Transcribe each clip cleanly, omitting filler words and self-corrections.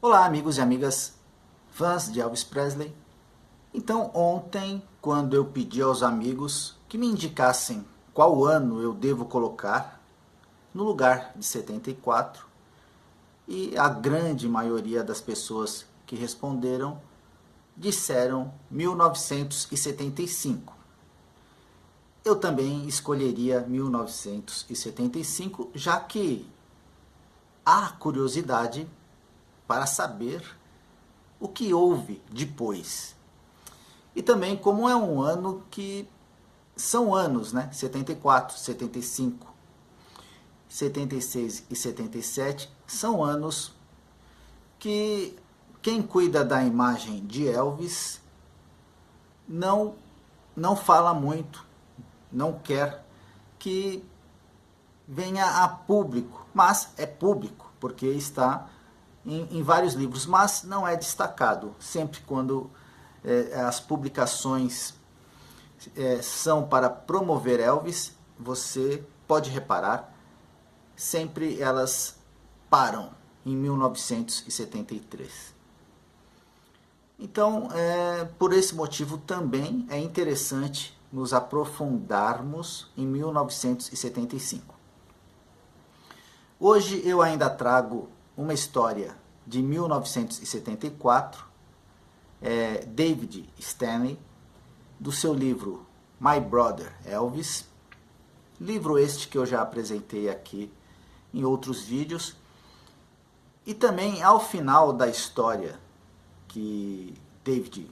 Olá, amigos e amigas, fãs de Elvis Presley. Então, ontem, quando eu pedi aos amigos que me indicassem qual ano eu devo colocar no lugar de 74, e a grande maioria das pessoas que responderam disseram 1975. Eu também escolheria 1975, já que há curiosidade para saber o que houve depois. E também como é um ano que são anos, né? 74, 75, 76 e 77 são anos que quem cuida da imagem de Elvis não fala muito, não quer que venha a público, mas é público, porque está em vários livros, mas não é destacado. Sempre quando as publicações são para promover Elvis, você pode reparar, sempre elas param em 1973. Então, por esse motivo também é interessante nos aprofundarmos em 1975. Hoje eu ainda trago uma história de 1974, David Stanley, do seu livro My Brother Elvis, livro este que eu já apresentei aqui em outros vídeos, e também ao final da história que David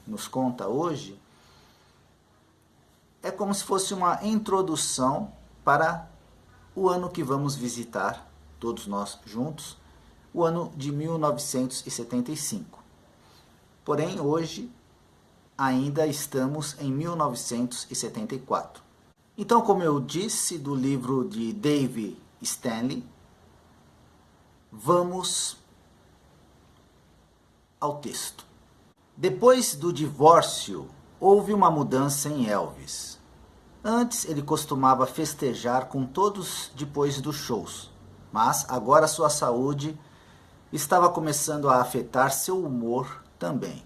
nos conta hoje, é como se fosse uma introdução para o ano que vamos visitar, todos nós juntos, o ano de 1975. Porém, hoje ainda estamos em 1974. Então, como eu disse do livro de David Stanley, vamos ao texto. Depois do divórcio, houve uma mudança em Elvis. Antes ele costumava festejar com todos depois dos shows, mas agora sua saúde estava começando a afetar seu humor também.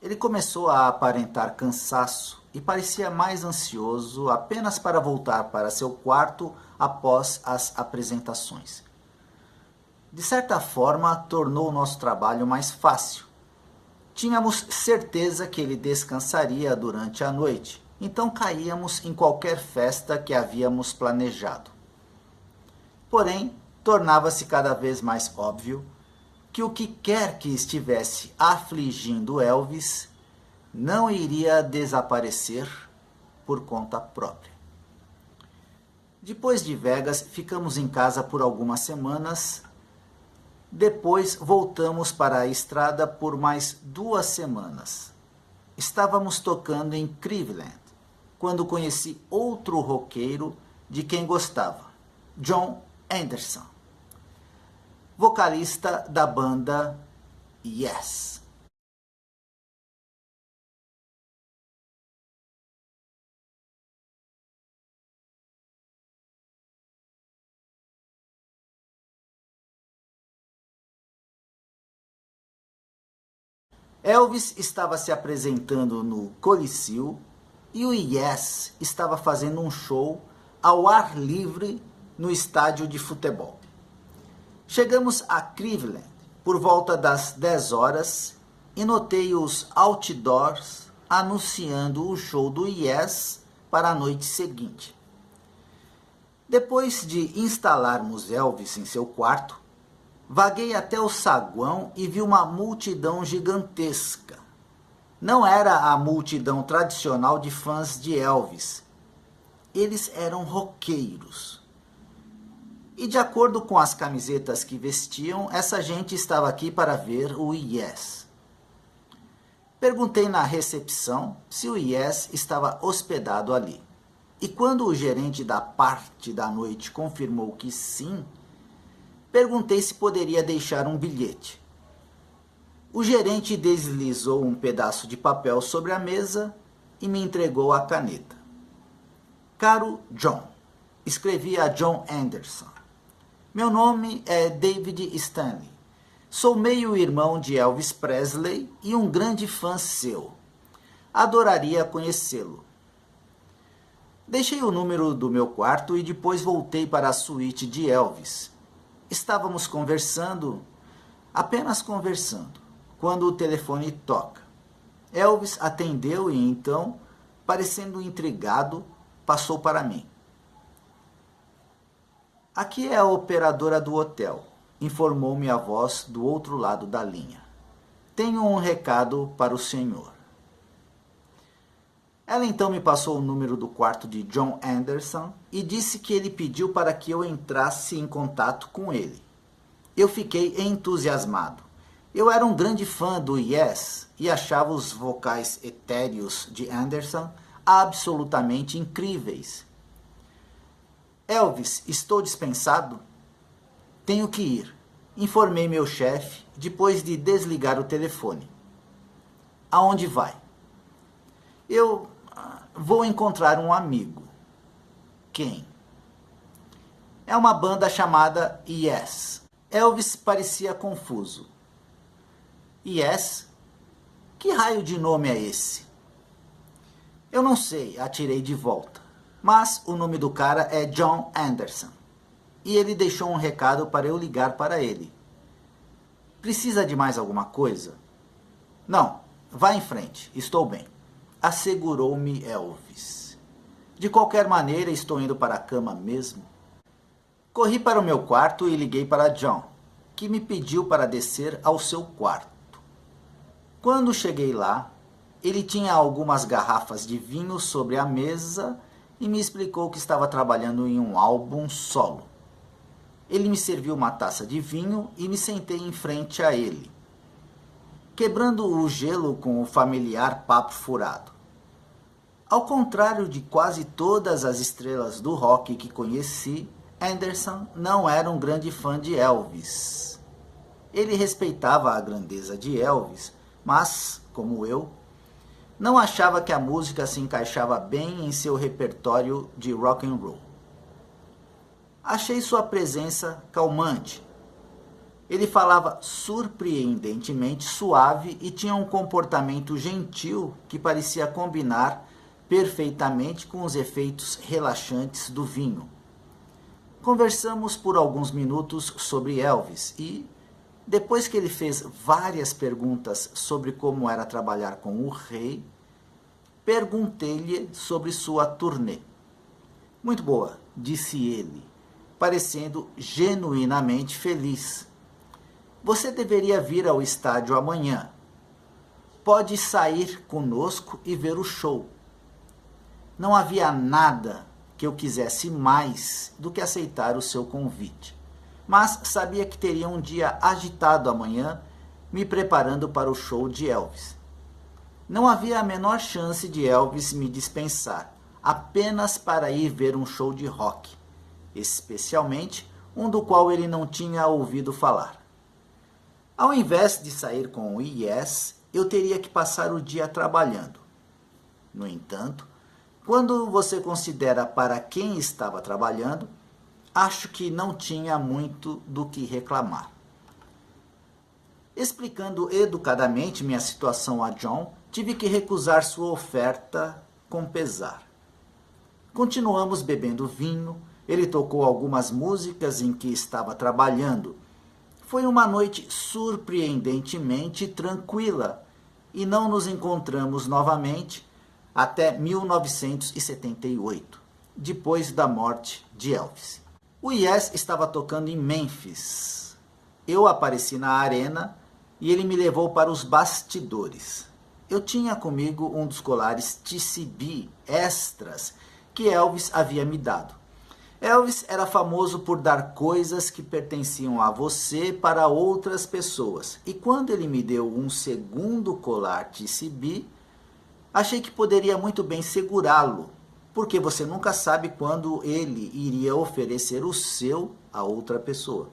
Ele começou a aparentar cansaço e parecia mais ansioso apenas para voltar para seu quarto após as apresentações. De certa forma, tornou o nosso trabalho mais fácil. Tínhamos certeza que ele descansaria durante a noite, então caíamos em qualquer festa que havíamos planejado. Porém, tornava-se cada vez mais óbvio que o que quer que estivesse afligindo Elvis não iria desaparecer por conta própria. Depois de Vegas, ficamos em casa por algumas semanas. Depois voltamos para a estrada por mais 2 semanas. Estávamos tocando em Cleveland, quando conheci outro roqueiro de quem gostava, Jon Anderson, vocalista da banda Yes. Elvis estava se apresentando no Coliseu e o Yes estava fazendo um show ao ar livre no estádio de futebol. Chegamos a Cleveland por volta das 10 horas e notei os outdoors anunciando o show do Yes para a noite seguinte. Depois de instalarmos Elvis em seu quarto, vaguei até o saguão e vi uma multidão gigantesca. Não era a multidão tradicional de fãs de Elvis. Eles eram roqueiros. E de acordo com as camisetas que vestiam, essa gente estava aqui para ver o Yes. Perguntei na recepção se o Yes estava hospedado ali. E quando o gerente da parte da noite confirmou que sim, perguntei se poderia deixar um bilhete. O gerente deslizou um pedaço de papel sobre a mesa e me entregou a caneta. Caro John, escrevi a Jon Anderson. Meu nome é David Stanley. Sou meio-irmão de Elvis Presley e um grande fã seu. Adoraria conhecê-lo. Deixei o número do meu quarto e depois voltei para a suíte de Elvis. Estávamos conversando, apenas conversando, quando o telefone toca. Elvis atendeu e então, parecendo intrigado, passou para mim. Aqui é a operadora do hotel, informou-me a voz do outro lado da linha. Tenho um recado para o senhor. Ela então me passou o número do quarto de John Anderson e disse que ele pediu para que eu entrasse em contato com ele. Eu fiquei entusiasmado. Eu era um grande fã do Yes e achava os vocais etéreos de Anderson absolutamente incríveis. Elvis, estou dispensado? Tenho que ir, informei meu chefe depois de desligar o telefone. Aonde vai? Eu vou encontrar um amigo. Quem? É uma banda chamada Yes. Elvis parecia confuso. Yes? Que raio de nome é esse? Eu não sei, atirei de volta. Mas o nome do cara é John Anderson. E ele deixou um recado para eu ligar para ele. Precisa de mais alguma coisa? Não, vá em frente, estou bem. Assegurou-me Elvis. De qualquer maneira, estou indo para a cama mesmo. Corri para o meu quarto e liguei para John, que me pediu para descer ao seu quarto. Quando cheguei lá, ele tinha algumas garrafas de vinho sobre a mesa e me explicou que estava trabalhando em um álbum solo. Ele me serviu uma taça de vinho e me sentei em frente a ele, quebrando o gelo com o familiar papo furado. Ao contrário de quase todas as estrelas do rock que conheci, Anderson não era um grande fã de Elvis. Ele respeitava a grandeza de Elvis, mas, como eu, não achava que a música se encaixava bem em seu repertório de rock and roll. Achei sua presença calmante. Ele falava surpreendentemente suave e tinha um comportamento gentil que parecia combinar perfeitamente com os efeitos relaxantes do vinho. Conversamos por alguns minutos sobre Elvis e, depois que ele fez várias perguntas sobre como era trabalhar com o rei, perguntei-lhe sobre sua turnê. Muito boa, disse ele, parecendo genuinamente feliz. Você deveria vir ao estádio amanhã. Pode sair conosco e ver o show. Não havia nada que eu quisesse mais do que aceitar o seu convite. Mas sabia que teria um dia agitado amanhã, me preparando para o show de Elvis. Não havia a menor chance de Elvis me dispensar, apenas para ir ver um show de rock, especialmente um do qual ele não tinha ouvido falar. Ao invés de sair com o Yes, eu teria que passar o dia trabalhando. No entanto, quando você considera para quem estava trabalhando, acho que não tinha muito do que reclamar. Explicando educadamente minha situação a John, tive que recusar sua oferta com pesar. Continuamos bebendo vinho, ele tocou algumas músicas em que estava trabalhando. Foi uma noite surpreendentemente tranquila e não nos encontramos novamente até 1978, depois da morte de Elvis. O Yes estava tocando em Memphis. Eu apareci na arena e ele me levou para os bastidores. Eu tinha comigo um dos colares TCB extras que Elvis havia me dado. Elvis era famoso por dar coisas que pertenciam a você para outras pessoas. E quando ele me deu um segundo colar TCB, achei que poderia muito bem segurá-lo, porque você nunca sabe quando ele iria oferecer o seu a outra pessoa.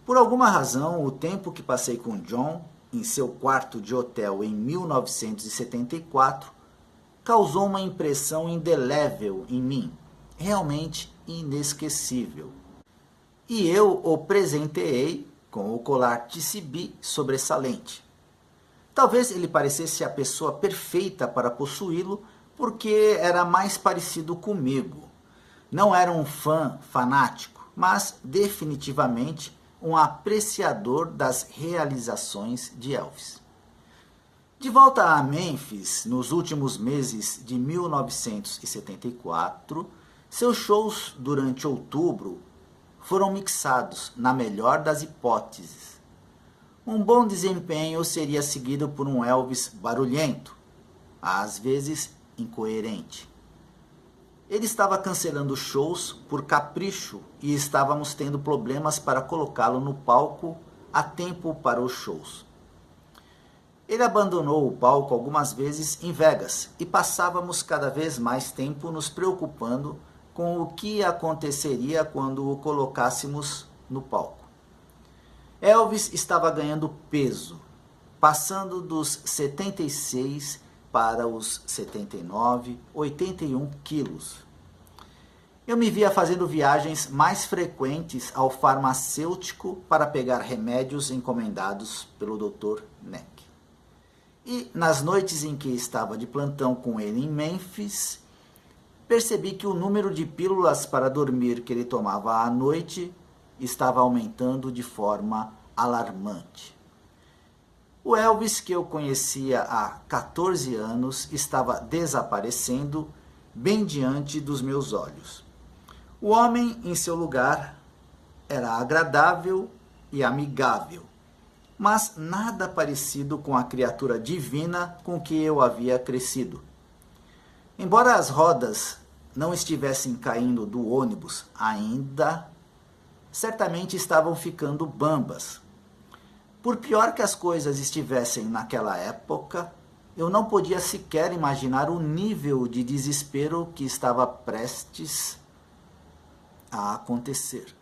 Por alguma razão, o tempo que passei com John em seu quarto de hotel em 1974 causou uma impressão indelével em mim, realmente inesquecível. E eu o presenteei com o colar TCB sobressalente. Talvez ele parecesse a pessoa perfeita para possuí-lo, porque era mais parecido comigo. Não era um fã fanático, mas definitivamente um apreciador das realizações de Elvis. De volta a Memphis, nos últimos meses de 1974, seus shows durante outubro foram mixados na melhor das hipóteses. Um bom desempenho seria seguido por um Elvis barulhento, às vezes incoerente. Ele estava cancelando shows por capricho e estávamos tendo problemas para colocá-lo no palco a tempo para os shows. Ele abandonou o palco algumas vezes em Vegas e passávamos cada vez mais tempo nos preocupando com o que aconteceria quando o colocássemos no palco. Elvis estava ganhando peso, passando dos 76 para os 79, 81 quilos. Eu me via fazendo viagens mais frequentes ao farmacêutico para pegar remédios encomendados pelo Dr. Neck. E nas noites em que estava de plantão com ele em Memphis, percebi que o número de pílulas para dormir que ele tomava à noite estava aumentando de forma alarmante. O Elvis que eu conhecia há 14 anos estava desaparecendo bem diante dos meus olhos. O homem em seu lugar era agradável e amigável, mas nada parecido com a criatura divina com que eu havia crescido. Embora as rodas não estivessem caindo do ônibus ainda, certamente estavam ficando bambas. Por pior que as coisas estivessem naquela época, eu não podia sequer imaginar o nível de desespero que estava prestes a acontecer.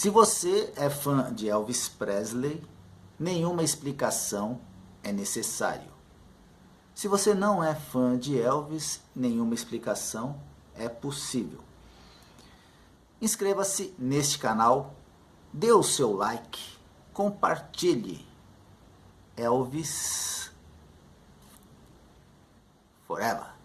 Se você é fã de Elvis Presley, nenhuma explicação é necessário. Se você não é fã de Elvis, nenhuma explicação é possível. Inscreva-se neste canal, dê o seu like, compartilhe. Elvis Forever.